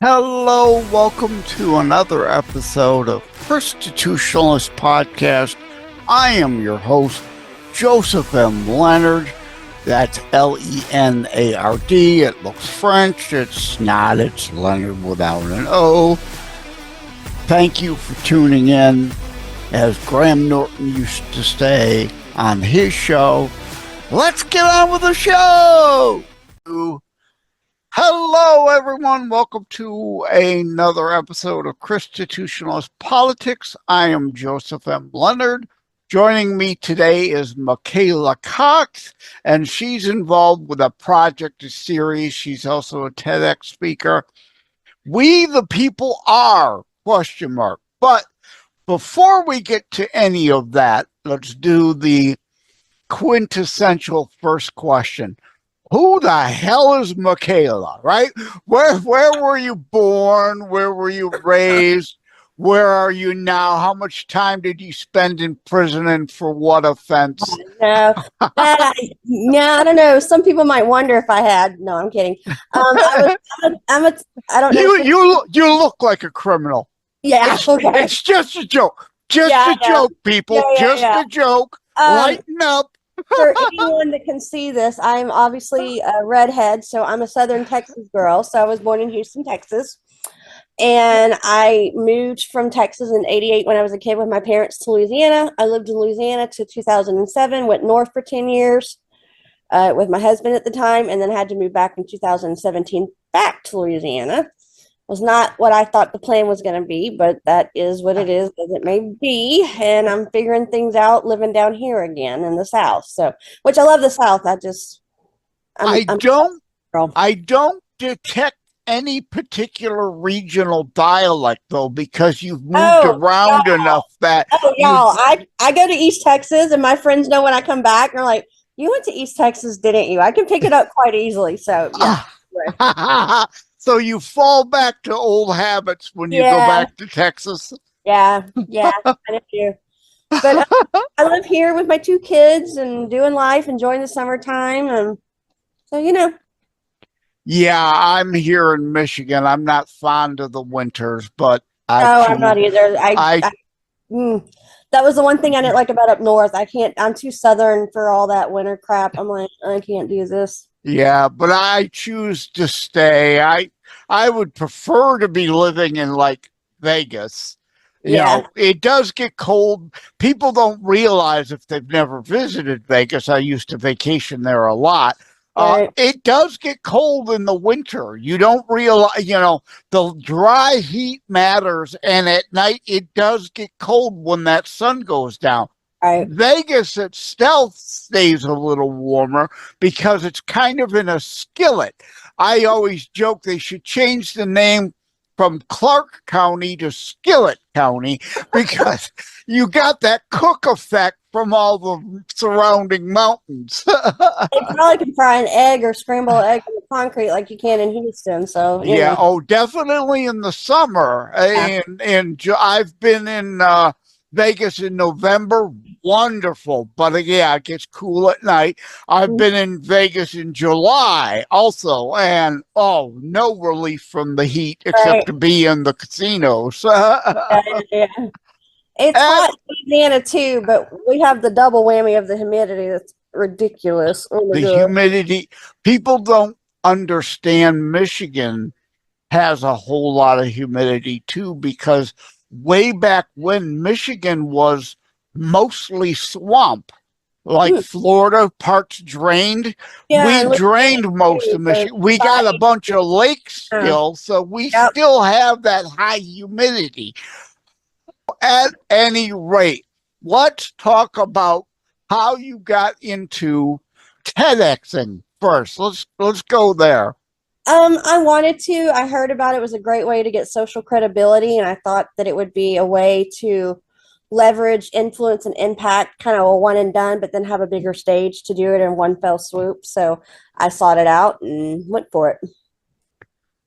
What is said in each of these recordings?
Hello, welcome to another episode of Constitutionalist Podcast. I am your host, Joseph M. Leonard. That's L-E-N-A-R-D. It looks French. It's not. It's Leonard without an O. Thank you for tuning in. As Graham Norton used to say on his show, let's get on with the show! Hello, everyone. Welcome to another episode of Constitutionalist Politics. I am Joseph M. Leonard. Joining me today is Michaela Cox, and she's involved with a project, a series. She's also a TEDx speaker. We the people are, ? But before we get to any of that, let's do the quintessential first question. Who the hell is Michaela, right? Where were you born? Where were you raised? Where are you now? How much time did you spend in prison and for what offense? No, I don't know. Some people might wonder if I had. No, I'm kidding. I don't know. You look like a criminal. Yeah, okay. It's just a joke. Just a joke, people. Just a joke. Lighten up. For anyone that can see this, I'm obviously a redhead, so I'm a Southern Texas girl. So I was born in Houston, Texas, and I moved from Texas in '88 when I was a kid with my parents to Louisiana. I lived in Louisiana to 2007, went north for 10 years with my husband at the time, and then had to move back in 2017 back to Louisiana. Was not what I thought the plan was going to be, but that is what it is, as it may be. And I'm figuring things out living down here again in the South. So, which I love the South. I don't detect any particular regional dialect though, because you've moved around enough that. I go to East Texas, and my friends know when I come back, and they're like, "You went to East Texas, didn't you?" I can pick it up quite easily. So, yeah. So you fall back to old habits when you go back to Texas. Yeah, I do. But I live here with my two kids and doing life, enjoying the summertime, and so Yeah, I'm here in Michigan. I'm not fond of the winters, but I'm not either. That was the one thing I didn't like about up north. I'm too Southern for all that winter crap. I'm like, I can't do this. Yeah, but I choose to stay. I would prefer to be living in like Vegas. You know, it does get cold. People don't realize if they've never visited Vegas. I used to vacation there a lot. It does get cold in the winter. You don't realize, the dry heat matters. And at night, it does get cold when that sun goes down. Right. Vegas itself stays a little warmer because it's kind of in a skillet. I always joke they should change the name from Clark County to Skillet County because you got that cook effect from all the surrounding mountains. They probably can fry an egg or scramble an egg in the concrete like you can in Houston. So definitely in the summer. Yeah. And I've been in Vegas in November, wonderful, but it gets cool at night. I've been in Vegas in July also, and no relief from the heat except to be in the casinos. It's hot in Louisiana too, but we have the double whammy of the humidity. That's ridiculous. Humidity, people don't understand Michigan has a whole lot of humidity too, because way back when Michigan was mostly swamp, like Florida, parts drained. We drained most of Michigan. We got a bunch of lakes still, so we still have that high humidity. At any rate, let's talk about how you got into TEDxing first. Let's go there. I wanted to. I heard about it was a great way to get social credibility, and I thought that it would be a way to leverage influence and impact, kind of a one and done, but then have a bigger stage to do it in one fell swoop. So I sought it out and went for it.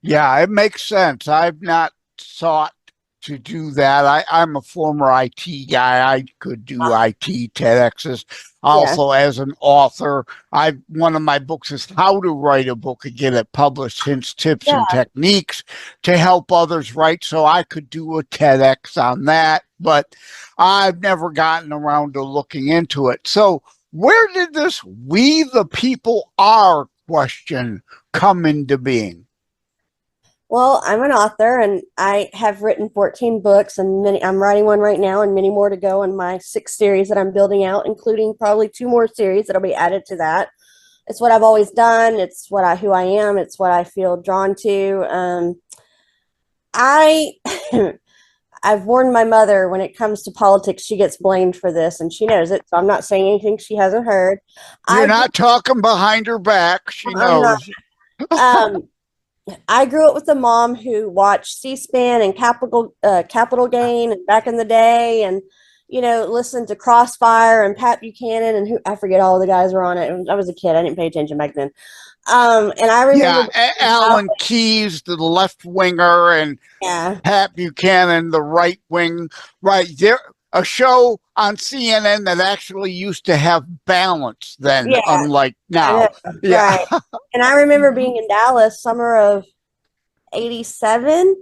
Yeah, it makes sense. I've not sought to do that. I'm a former IT guy. I could do IT TEDx's. Yeah. Also, as an author, one of my books is How to Write a Book and Get It Published, Hints, Tips, Yeah. and Techniques to Help Others Write. So I could do a TEDx on that, but I've never gotten around to looking into it. So where did this "we the people are" question come into being? Well, I'm an author and I have written 14 books and I'm writing one right now and many more to go in my 6 series that I'm building out, including probably 2 more series that'll be added to that. It's what I've always done. It's who I am. It's what I feel drawn to. I I've warned my mother when it comes to politics, she gets blamed for this and she knows it. So I'm not saying anything she hasn't heard. You're I grew, not talking behind her back. She I'm not. knows. Um, I grew up with a mom who watched C-SPAN and Capital Gain and back in the day, and listened to Crossfire and Pat Buchanan and who I forget all the guys were on it. I was a kid; I didn't pay attention back then. And I remember, Yeah, Alan Keyes, the left winger, and yeah, Pat Buchanan, the right wing. Right there, a show on CNN that actually used to have balance then, yeah, unlike I know, now. Yeah. right. And I remember being in Dallas, summer of '87,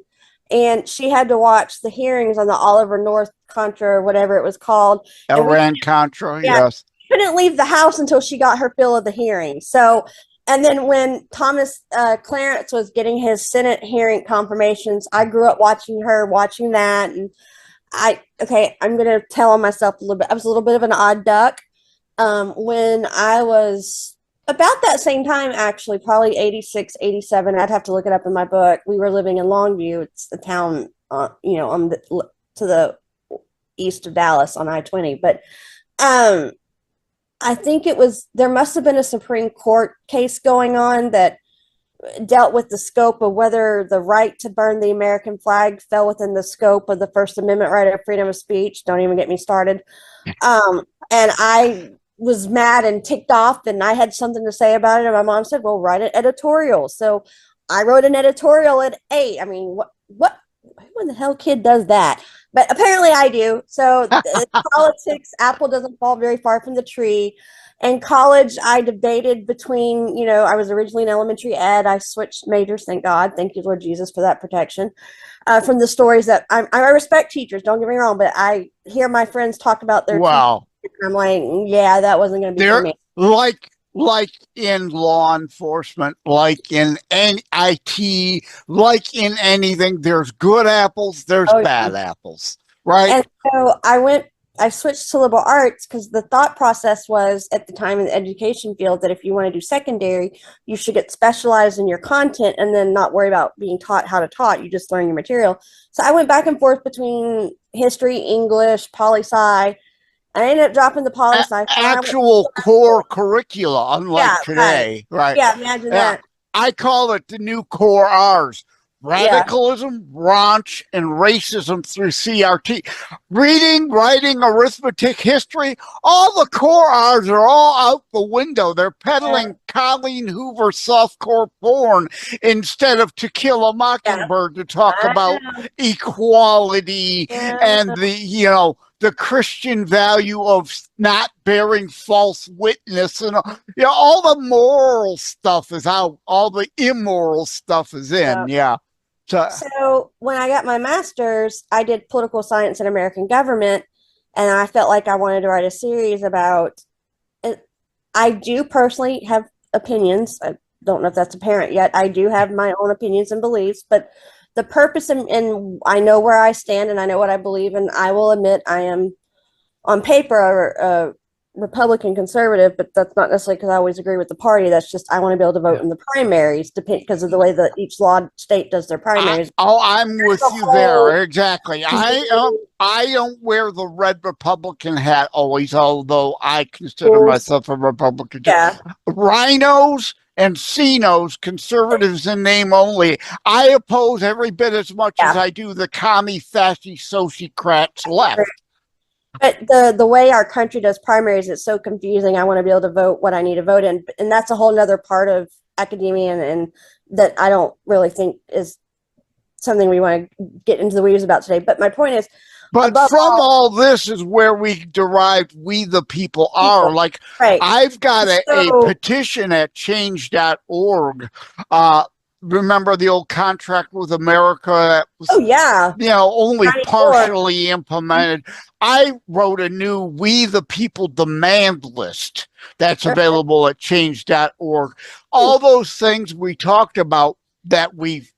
and she had to watch the hearings on the Oliver North Contra or whatever it was called, and we Iran Contra, yeah, yes. couldn't leave the house until she got her fill of the hearing. So, and then when Thomas Clarence was getting his Senate hearing confirmations, I grew up watching her, watching that. And I'm going to tell on myself a little bit. I was a little bit of an odd duck when I was about that same time, actually, probably '86, '87. I'd have to look it up in my book. We were living in Longview. It's a town, on to the east of Dallas on I-20. But um, I think there must have been a Supreme Court case going on that dealt with the scope of whether the right to burn the American flag fell within the scope of the First Amendment right of freedom of speech. Don't even get me started. And I was mad and ticked off, and I had something to say about it. And my mom said, "Well, write an editorial." So I wrote an editorial at 8. I mean, what, who in the hell kid does that? But apparently I do. So politics, apple doesn't fall very far from the tree. In college, I debated between, I was originally in elementary ed. I switched majors, thank God. Thank you, Lord Jesus, for that protection. From the stories that I respect teachers, don't get me wrong, but I hear my friends talk about their teachers. Wow. I'm like, yeah, that wasn't going to be for They're me. like in law enforcement, like in IT, like in anything, there's good apples, there's Oh, bad apples, right? and so I switched to liberal arts because the thought process was at the time in the education field that if you want to do secondary, you should get specialized in your content and then not worry about being taught how to taught. You just learn your material. So I went back and forth between history, English, poli-sci. I ended up dropping the poli-sci. So Actual core curricula, unlike yeah, right. today, right? Yeah, imagine Yeah, that. I call it the new core R's: Yeah, radicalism, raunch, and racism through CRT. Reading, writing, arithmetic, history, all the core R's are all out the window. They're yeah, peddling Colleen Hoover softcore porn instead of To Kill a yeah. Mockingbird to talk I about know. equality Yeah, and the Christian value of not bearing false witness, and all the moral stuff is out, all the immoral stuff is yeah. in. Yeah. So when I got my master's, I did political science and American government, and I felt like I wanted to write a series about it. I do personally have opinions. I don't know if that's apparent yet. I do have my own opinions and beliefs, but the purpose and I know where I stand and I know what I believe, and I will admit I am on paper a Republican conservative, but that's not necessarily because I always agree with the party. That's just I want to be able to vote Yeah. in the primaries, because of the way that each law state does their primaries. I'm with The you whole there. Exactly. I don't wear the red Republican hat always, although I consider myself a Republican too. yeah, Rhinos and CNOs, conservatives in name only, I oppose every bit as much as yeah. I do the commie fascist sociocrats left. But the way our country does primaries, it's so confusing. I want to be able to vote what I need to vote in, and that's a whole nother part of academia and that I don't really think is something we want to get into the weeds about today. But my point is, But above from all this is where we derived we the people are. people, Like right? I've got a So, petition at change.org. Remember the old contract with America that oh was, yeah, only 94. partially implemented. I wrote a new We the People demand list that's available at change.org. All those things we talked about that we've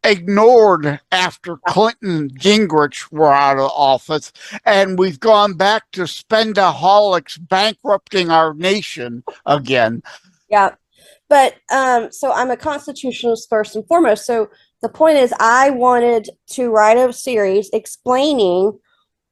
ignored after Clinton Gingrich were out of office, and we've gone back to spendaholics bankrupting our nation again. Yeah. But so I'm a constitutionalist first and foremost. So the point is, I wanted to write a series explaining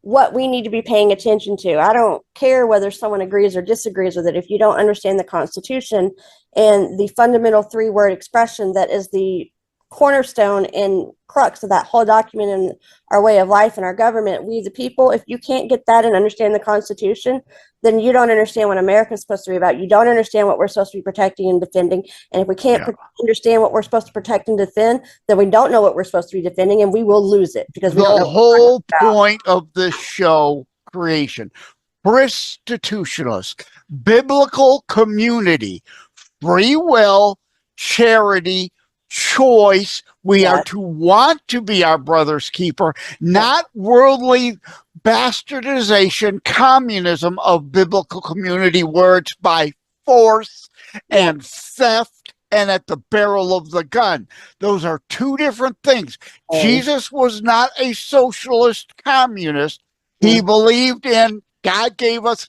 what we need to be paying attention to. I don't care whether someone agrees or disagrees with it. If you don't understand the Constitution and the fundamental 3-word expression that is the cornerstone and crux of that whole document and our way of life and our government, we the people, if you can't get that and understand the Constitution, then you don't understand what America is supposed to be about. You don't understand what we're supposed to be protecting and defending. And if we can't understand what we're supposed to protect and defend, then we don't know what we're supposed to be defending, and we will lose it because we don't The know what we're whole about. point of this show creation, Christitutionalist, biblical community, free will, charity, choice. We are Yes. to want to be our brother's keeper, Yes. not worldly bastardization, communism of biblical community where it's by force Yeah. and theft and at the barrel of the gun. Those are two different things. Jesus was not a socialist communist. He believed in God gave us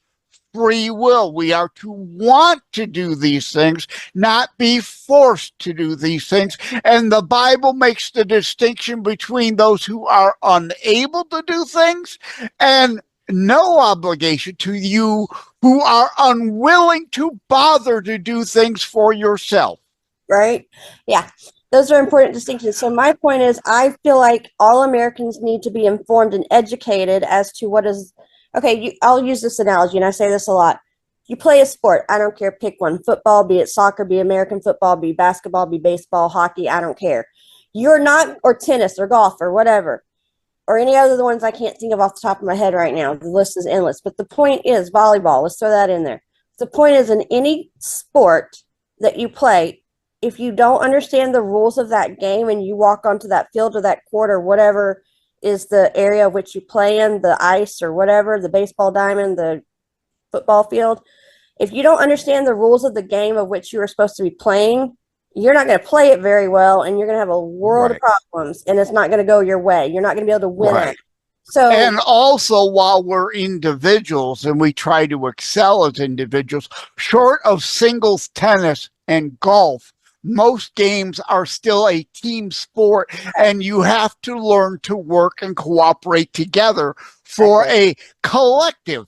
free will. We are to want to do these things, not be forced to do these things. And the Bible makes the distinction between those who are unable to do things and no obligation to you who are unwilling to bother to do things for yourself. Right? Yeah. Those are important distinctions. So my point is, I feel like all Americans need to be informed and educated as to what is okay. I'll use this analogy, and I say this a lot. You play a sport. I don't care. Pick one: football, be it soccer, be American football, be basketball, be baseball, hockey. I don't care. You're not, or tennis, or golf, or whatever, or any other the ones I can't think of off the top of my head right now. The list is endless. But the point is, volleyball. Let's throw that in there. The point is, in any sport that you play, if you don't understand the rules of that game and you walk onto that field or that court or whatever is the area which you play in, the ice or whatever, the baseball diamond, the football field, if you don't understand the rules of the game of which you are supposed to be playing, you're not going to play it very well, and you're going to have a world of problems, and it's not going to go your way. You're not going to be able to win at it. So, and also, while we're individuals and we try to excel as individuals, short of singles tennis and golf, most games are still a team sport, and you have to learn to work and cooperate together for a collective.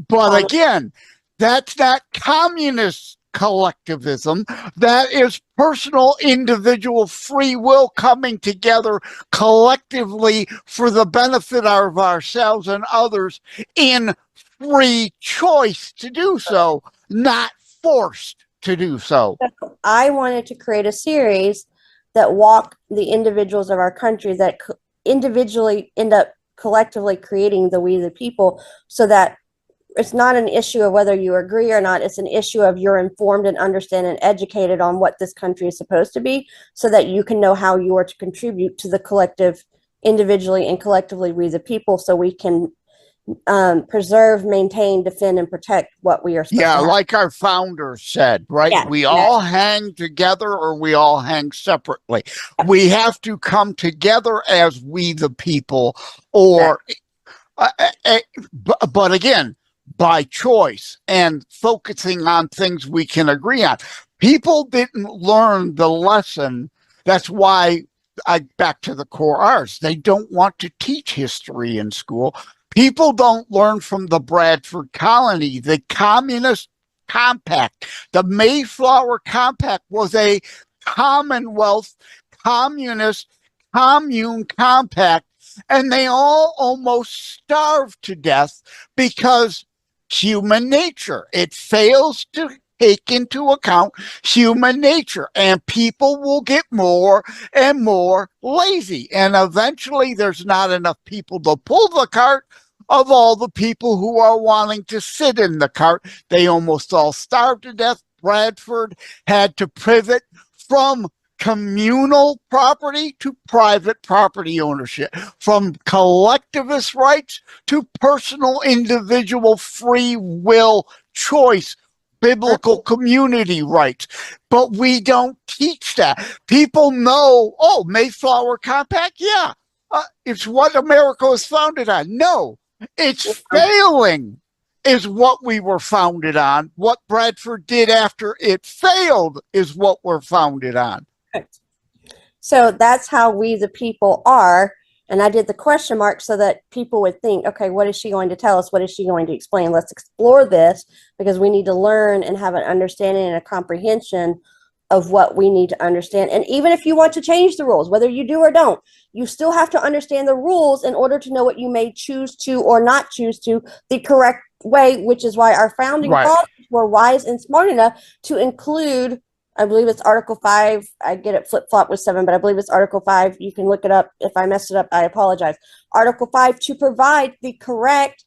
But again, that's not communist collectivism. That is personal, individual free will coming together collectively for the benefit of ourselves and others in free choice to do so, not forced to do so. I wanted to create a series that walk the individuals of our country that individually end up collectively creating the we the people, so that it's not an issue of whether you agree or not. It's an issue of you're informed and understand and educated on what this country is supposed to be, so that you can know how you are to contribute to the collective individually and collectively we the people, so we can preserve, maintain, defend, and protect what we are supposed to have. Like our founder said, right? Yeah, we all hang together or we all hang separately. We have to come together as we the people, or but again, by choice and focusing on things we can agree on. People didn't learn the lesson. That's why back to the core arts. They don't want to teach history in school. People don't learn from the Bradford Colony. The Communist Compact, the Mayflower Compact was a Commonwealth, communist, commune compact, and they all almost starved to death because human nature, it fails to take into account human nature, and people will get more and more lazy. And eventually there's not enough people to pull the cart of all the people who are wanting to sit in the cart. They almost all starved to death. Bradford had to pivot from communal property to private property ownership, from collectivist rights to personal individual free will choice, biblical community rights. But we don't teach that. People know, oh, Mayflower Compact? Yeah. It's what America was founded on. No, it's failing is what we were founded on. What Bradford did after it failed is what we're founded on. So that's how we, the people, are. And I did the question mark so that people would think, okay, what is she going to tell us? What is she going to explain? Let's explore this, because we need to learn and have an understanding and a comprehension of what we need to understand. And even if you want to change the rules, whether you do or don't, you still have to understand the rules in order to know what you may choose to or not choose to the correct way, which is why our founding fathers were wise and smart enough to include, I believe it's Article 5. I get it flip-flop with 7, but I believe it's Article 5. You can look it up. If I messed it up, I apologize. Article 5, to provide the correct,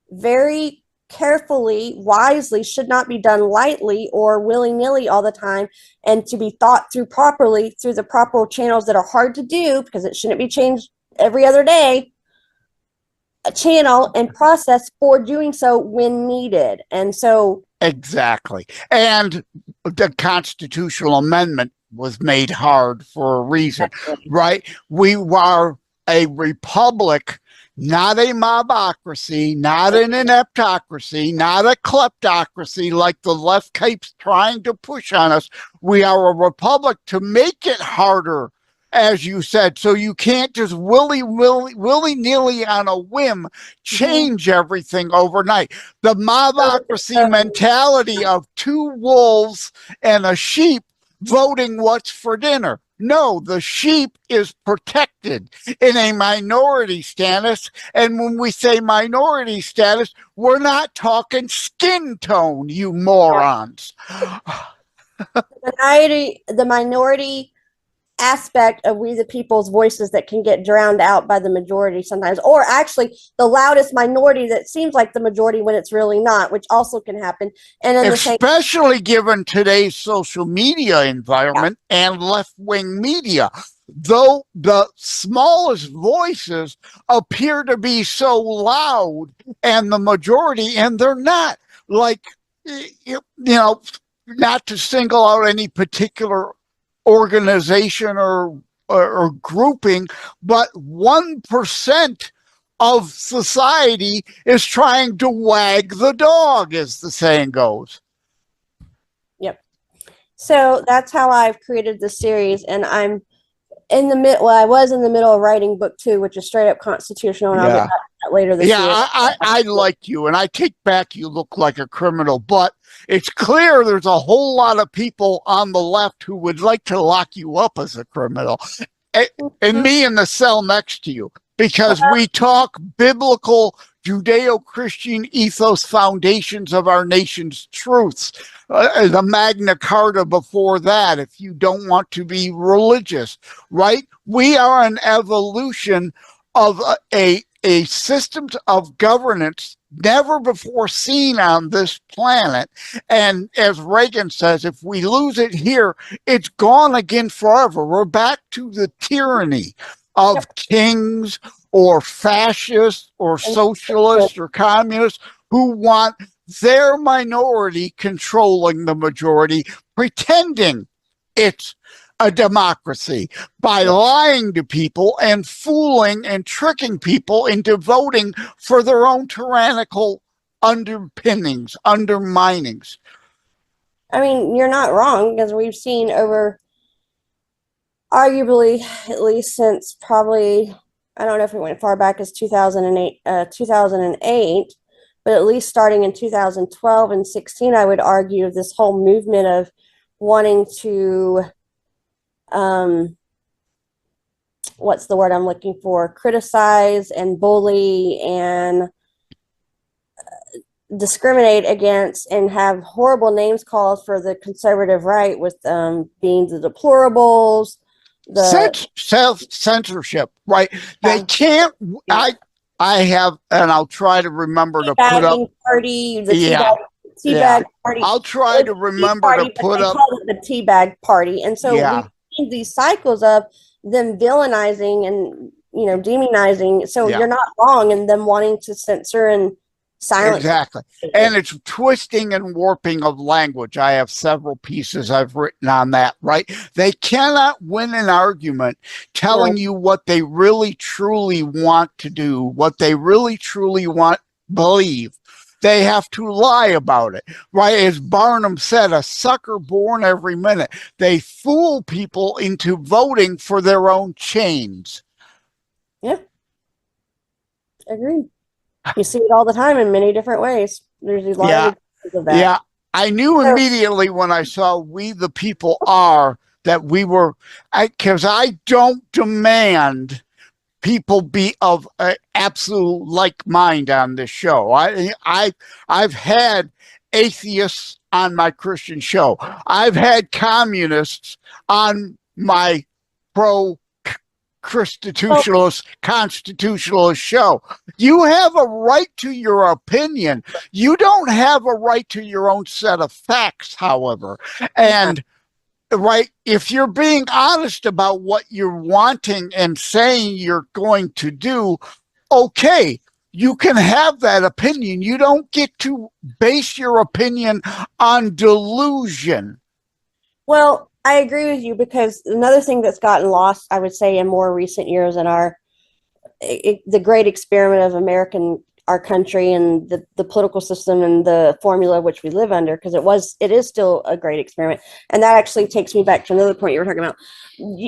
very carefully, wisely, should not be done lightly or willy-nilly all the time, and to be thought through properly through the proper channels that are hard to do, because it shouldn't be changed every other day, a channel and process for doing so when needed. And so exactly. And the constitutional amendment was made hard for a reason, right? We are a republic, not a mobocracy, not an ineptocracy, not a kleptocracy like the left keeps trying to push on us. We are a republic to make it harder, as you said, so you can't just willy-nilly on a whim change everything overnight. The mobocracy mentality of two wolves and a sheep voting what's for dinner. No, the sheep is protected in a minority status. And when we say minority status, we're not talking skin tone, you morons. The minority aspect of we the people's voices that can get drowned out by the majority sometimes, or actually the loudest minority that seems like the majority when it's really not, which also can happen. And in especially given today's social media environment and left-wing media, though the smallest voices appear to be so loud and the majority, and they're not. Like, you know, not to single out any particular organization or grouping, but 1% of society is trying to wag the dog, as the saying goes. Yep. So that's how I've created the series, and I'm in the middle. Well, I was in the middle of writing book 2, which is straight up constitutional, and I'll get back to that later this year. I like you, and I take back you look like a criminal, but it's clear there's a whole lot of people on the left who would like to lock you up as a criminal, and me in the cell next to you, because we talk biblical Judeo-Christian ethos foundations of our nation's truths. The Magna Carta before that, if you don't want to be religious, right? We are an evolution of a system of governance never before seen on this planet. And as Reagan says, if we lose it here, it's gone again forever. We're back to the tyranny of kings or fascists or socialists or communists who want their minority controlling the majority, pretending it's a democracy by lying to people and fooling and tricking people into voting for their own tyrannical underpinnings, underminings. I mean, you're not wrong, because we've seen over, arguably, at least since probably, I don't know if it went far back as 2008, but at least starting in 2012 and 16, I would argue this whole movement of wanting to, what's the word I'm looking for? Criticize and bully and discriminate against and have horrible names called for the conservative right with being the deplorables, self-censorship, right? They can't. I have, and I'll try to remember to put up. Party, the Yeah, teabag party. I'll try to remember to put up. Call it the teabag party, and so we've seen these cycles of them villainizing and demonizing. So you're not wrong in them wanting to censor and silence. Exactly. And it's twisting and warping of language. I have several pieces I've written on that, right? They cannot win an argument telling you what they really truly want to do, what they really truly believe. They have to lie about it, right? As Barnum said, a sucker born every minute. They fool people into voting for their own chains. Yeah. Agreed. You see it all the time in many different ways. There's a lot of examples of that. Yeah, I knew immediately when I saw We the People Are that we were, because I don't demand people be of absolute like mind on this show. I've had atheists on my Christian show. I've had communists on my constitutionalist show. You have a right to your opinion. You don't have a right to your own set of facts, however. And right, if you're being honest about what you're wanting and saying you're going to do, okay, you can have that opinion. You don't get to base your opinion on delusion. Well, I agree with you, because another thing that's gotten lost, I would say, in more recent years in the great experiment of our country and the political system and the formula which we live under, because it is still a great experiment. And that actually takes me back to another point you were talking about.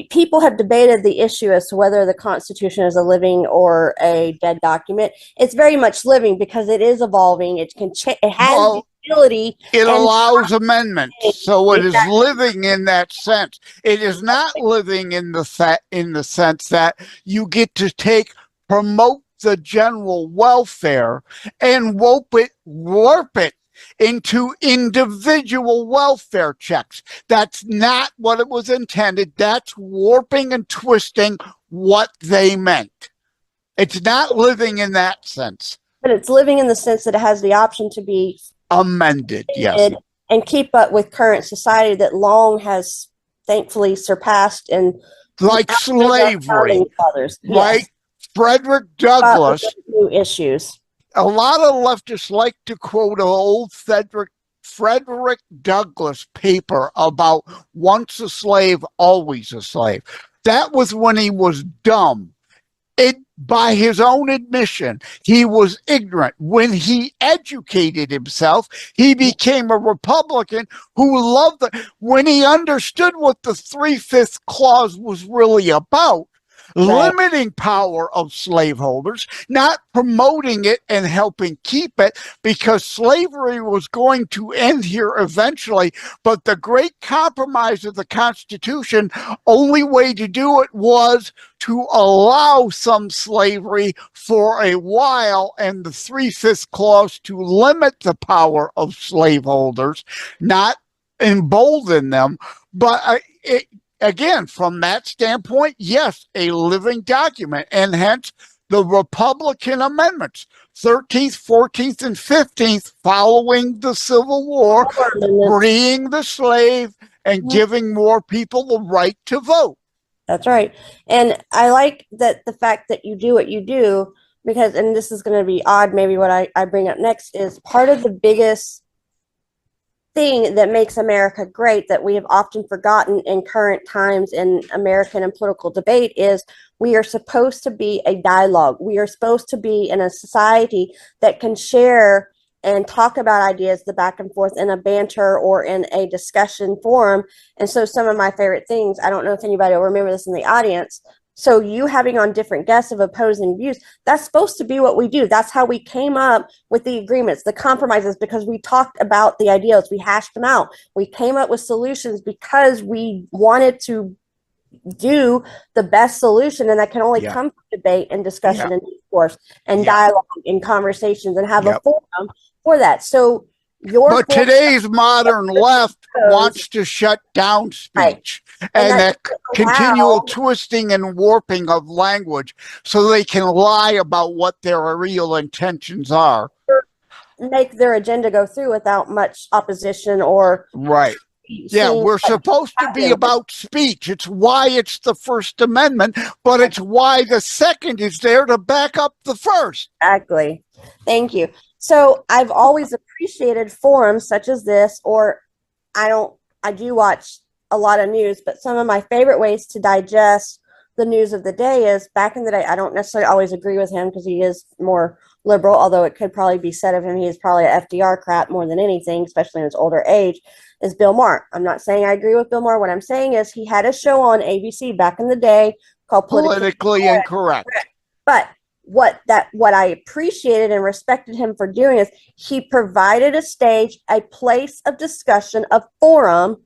People have debated the issue as to whether the Constitution is a living or a dead document. It's very much living, because it is evolving. It has the ability. It allows amendments, so it is living in that sense. It is not living in the sense that you get to promote the general welfare and warp it into individual welfare checks. That's not what it was intended. That's warping and twisting what they meant. It's not living in that sense. But it's living in the sense that it has the option to be amended, yes, and keep up with current society that long has thankfully surpassed and like slavery, others. Right? Yes. Frederick Douglass. New issues. A lot of leftists like to quote an old Frederick Douglass paper about once a slave, always a slave. That was when he was dumb. By his own admission, he was ignorant. When he educated himself, he became a Republican who loved when he understood what the 3/5 clause was really about. Limiting power of slaveholders, not promoting it and helping keep it, because slavery was going to end here eventually. But the great compromise of the Constitution, only way to do it was to allow some slavery for a while, and the 3/5 clause to limit the power of slaveholders, not embolden them. But again, from that standpoint, yes, a living document, and hence the Republican amendments, 13th, 14th, and 15th, following the Civil War, freeing the slave and giving more people the right to vote. That's right. And I like that the fact that you do what you do, because, and this is going to be odd, maybe what I bring up next is part of the biggest thing that makes America great that we have often forgotten in current times in American and political debate is we are supposed to be a dialogue. We are supposed to be in a society that can share and talk about ideas, the back and forth in a banter or in a discussion forum. And so some of my favorite things, I don't know if anybody will remember this in the audience, so you having on different guests of opposing views, that's supposed to be what we do. That's how we came up with the agreements, the compromises, because we talked about the ideals. We hashed them out. We came up with solutions because we wanted to do the best solution, and that can only come from debate and discussion and discourse and dialogue and conversations, and have a forum for that. So but today's modern left wants to shut down speech, and that continual twisting and warping of language so they can lie about what their real intentions are. Make their agenda go through without much opposition or right. Yeah, we're supposed to be about speech. It's why it's the First Amendment, but it's why the second is there to back up the first. Exactly. Thank you. So I've always appreciated forums such as this, or I do watch a lot of news, but some of my favorite ways to digest the news of the day is back in the day. I don't necessarily always agree with him because he is more liberal, although it could probably be said of him he is probably a FDR crap more than anything, especially in his older age, is Bill Maher. I'm not saying I agree with Bill Maher. What I'm saying is he had a show on ABC back in the day called Politically Incorrect. But what I appreciated and respected him for doing is he provided a stage, a place of discussion, a forum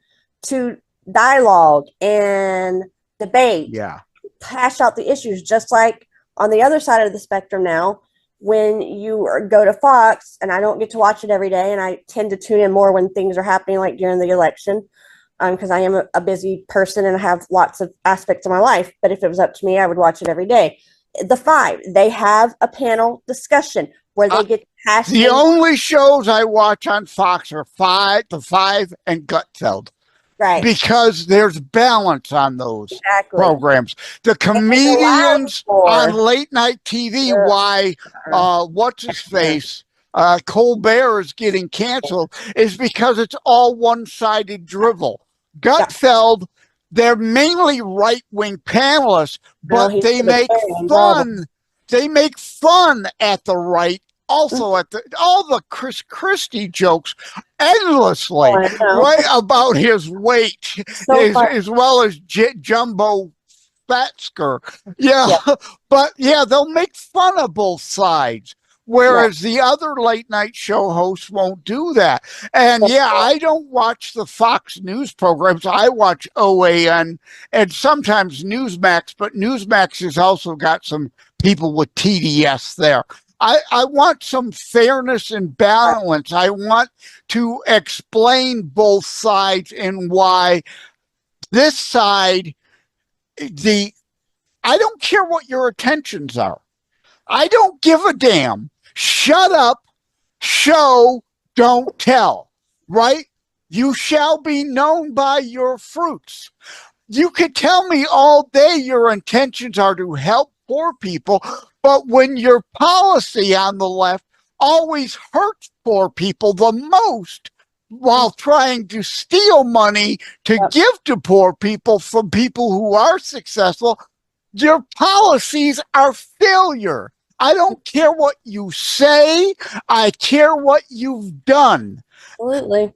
to dialogue and debate, hash out the issues, just like on the other side of the spectrum now, when you go to Fox, and I don't get to watch it every day, and I tend to tune in more when things are happening, like during the election, because I am a busy person and I have lots of aspects of my life. But if it was up to me, I would watch it every day. The Five, they have a panel discussion where they get past. The only shows I watch on Fox are The Five, and Gutfeld. Right. Because there's balance on those programs. The comedians on late night TV, what's his face? Colbert is getting canceled, is because it's all one-sided drivel. Gutfeld, they're mainly right-wing panelists, but they make fun. They make fun at the right. Also, at all the Chris Christie jokes endlessly, right, about his weight, as well as Jumbo Fatsker. But they'll make fun of both sides. Whereas the other late night show hosts won't do that. And I don't watch the Fox News programs. I watch OAN and sometimes Newsmax, but Newsmax has also got some people with TDS there. I want some fairness and balance. I want to explain both sides and why this side, I don't care what your intentions are. I don't give a damn. Shut up, show, don't tell, right? You shall be known by your fruits. You could tell me all day your intentions are to help poor people, but when your policy on the left always hurts poor people the most while trying to steal money to give to poor people from people who are successful, your policies are failure. I don't care what you say. I care what you've done. Absolutely.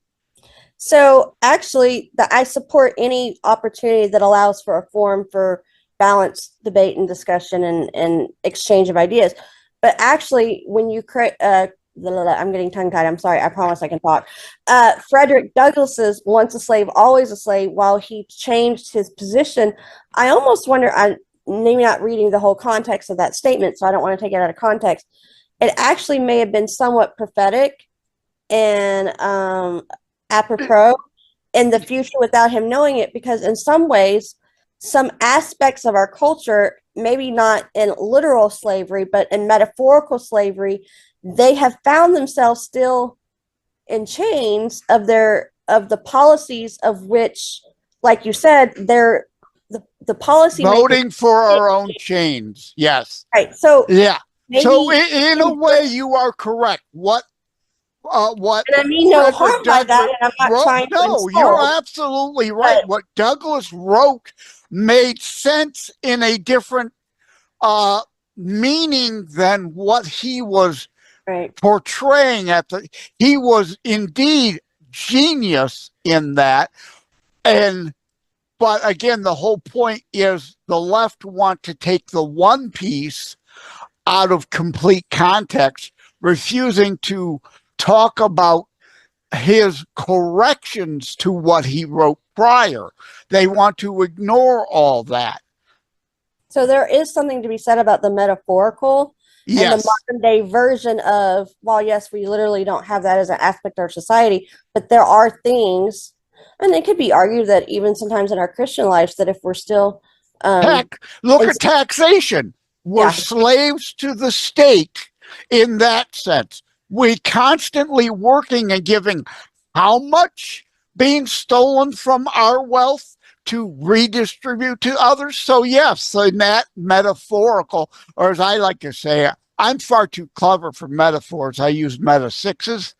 So actually, I support any opportunity that allows for a forum for balanced debate and discussion and exchange of ideas. But actually, when you create, I'm getting tongue-tied. I'm sorry. I promise I can talk. Frederick Douglass's "Once a slave, always a slave," while he changed his position, I almost wonder, I'm maybe not reading the whole context of that statement, so I don't want to take it out of context. It actually may have been somewhat prophetic and apropos in the future without him knowing it, because in some ways, some aspects of our culture, maybe not in literal slavery, but in metaphorical slavery, they have found themselves still in chains of the policies of which, like you said, they're the policy voting for our own chains. Yes. Right. So so in a way, you are correct. What? And I mean no harm by that, and I'm not trying to insult. You're absolutely right. What Douglass wrote made sense in a different meaning than what he was portraying he was indeed genius in that. But again, the whole point is the left want to take the one piece out of complete context, refusing to talk about his corrections to what he wrote prior. They want to ignore all that. So there is something to be said about the metaphorical And the Yes. modern day version of, well, yes, we literally don't have that as an aspect of our society, but there are things, and it could be argued that even sometimes in our Christian lives, that if we're still, Look and at taxation. We're yeah, slaves to the state in that sense. We constantly working and giving how much being stolen from our wealth to redistribute to others. So yes, in that metaphorical, or as I like to say, I'm far too clever for metaphors. I use meta sixes,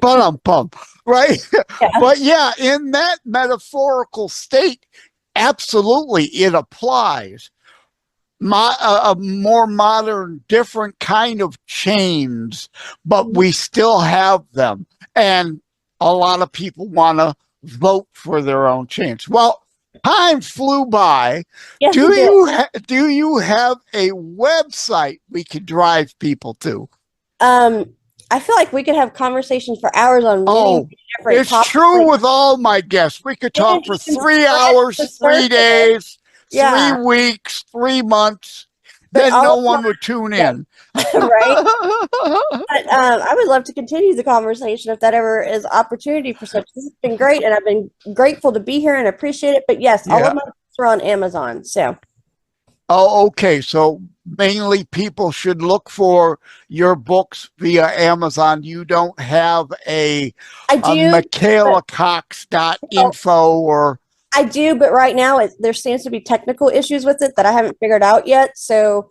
but I'm pumped, right? yeah, But yeah, in that metaphorical state, absolutely it applies. A more modern, different kind of chains, but we still have them. And a lot of people want to vote for their own chains. Well, time flew by. yes, it did. Do you have a website we could drive people to? Um, I feel like we could have conversations for hours on many Oh, different it's topics. true Like, with all my guests. We could we can talk for even 3 hours, the 3 surface. days, three Yeah, weeks, 3 months. but Then all no of my, one would tune yeah, in. right. But I would love to continue the conversation if that ever is opportunity for such. This has been great, and I've been grateful to be here and appreciate it. But yes, all of Yeah. my books are on Amazon. So Oh, okay. So mainly people should look for your books via Amazon. You don't have I a do, but well, MichaelaCox.info or I do, but right now there seems to be technical issues with it that I haven't figured out yet. So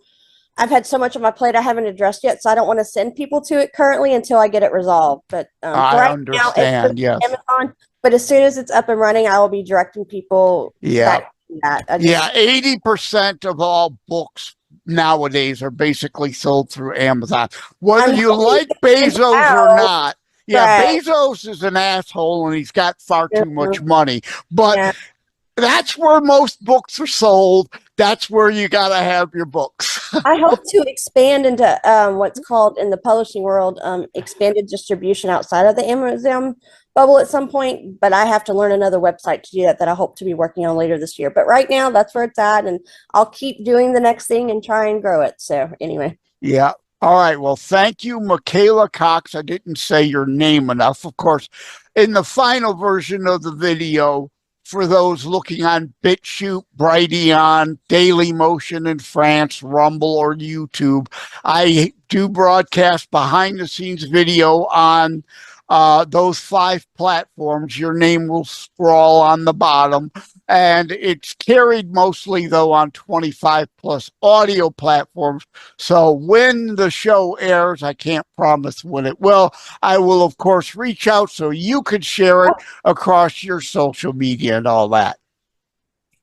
I've had so much on my plate I haven't addressed yet, so I don't want to send people to it currently until I get it resolved. But for I right now, it's just understand. Yes. Amazon. But as soon as it's up and running, I will be directing people Yeah. back to that. I Yeah. just 80% of all books nowadays are basically sold through Amazon. Whether I'm you hoping like to find Bezos or out. not. Yeah, Right. Bezos is an asshole and he's got far too Yeah. much money. But Yeah. that's where most books are sold. That's where you got to have your books. I hope to expand into what's called in the publishing world expanded distribution outside of the Amazon bubble at some point, but I have to learn another website to do that I hope to be working on later this year. But right now, that's where it's at, and I'll keep doing the next thing and try and grow it. So anyway, Yeah. All right. Well, thank you, Michaela Cox. I didn't say your name enough. Of course, in the final version of the video, for those looking on BitChute, Brighteon, Daily Motion in France, Rumble, or YouTube, I do broadcast behind the scenes video on those 5 platforms. Your name will scroll on the bottom. And it's carried mostly, though, on 25 plus audio platforms. So when the show airs, I can't promise when it will. I will, of course, reach out so you could share it across your social media and all that.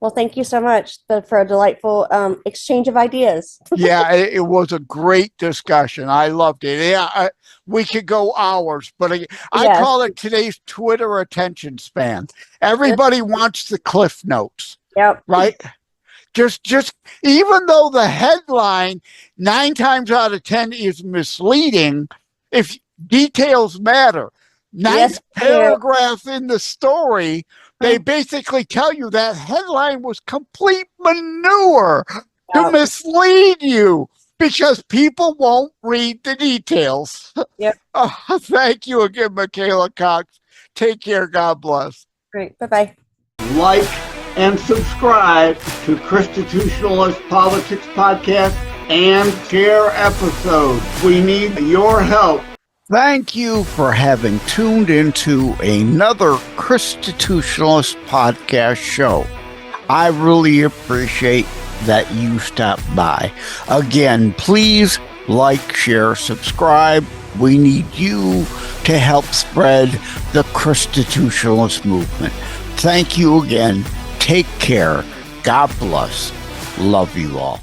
well, thank you so much for a delightful exchange of ideas. Yeah, it was a great discussion. I loved it. Yeah, we could go hours, but I Yes. call it today's Twitter attention span. Everybody wants the cliff notes, Yep. right? Just even though the headline 9 times out of 10 is misleading, if details matter, Yes. ninth paragraph in the story, they Hmm. basically tell you that headline was complete manure to Yep. mislead you because people won't read the details. Yep. Thank you again, Michaela Cox. Take care. God bless. Great. Bye bye. Like and subscribe to Constitutionalist Politics Podcast and share episodes. We need your help. Thank you for having tuned into another Constitutionalist Podcast show. I really appreciate that you stopped by. Again, please like, share, subscribe. We need you to help spread the Constitutionalist movement. Thank you again. Take care. God bless. Love you all.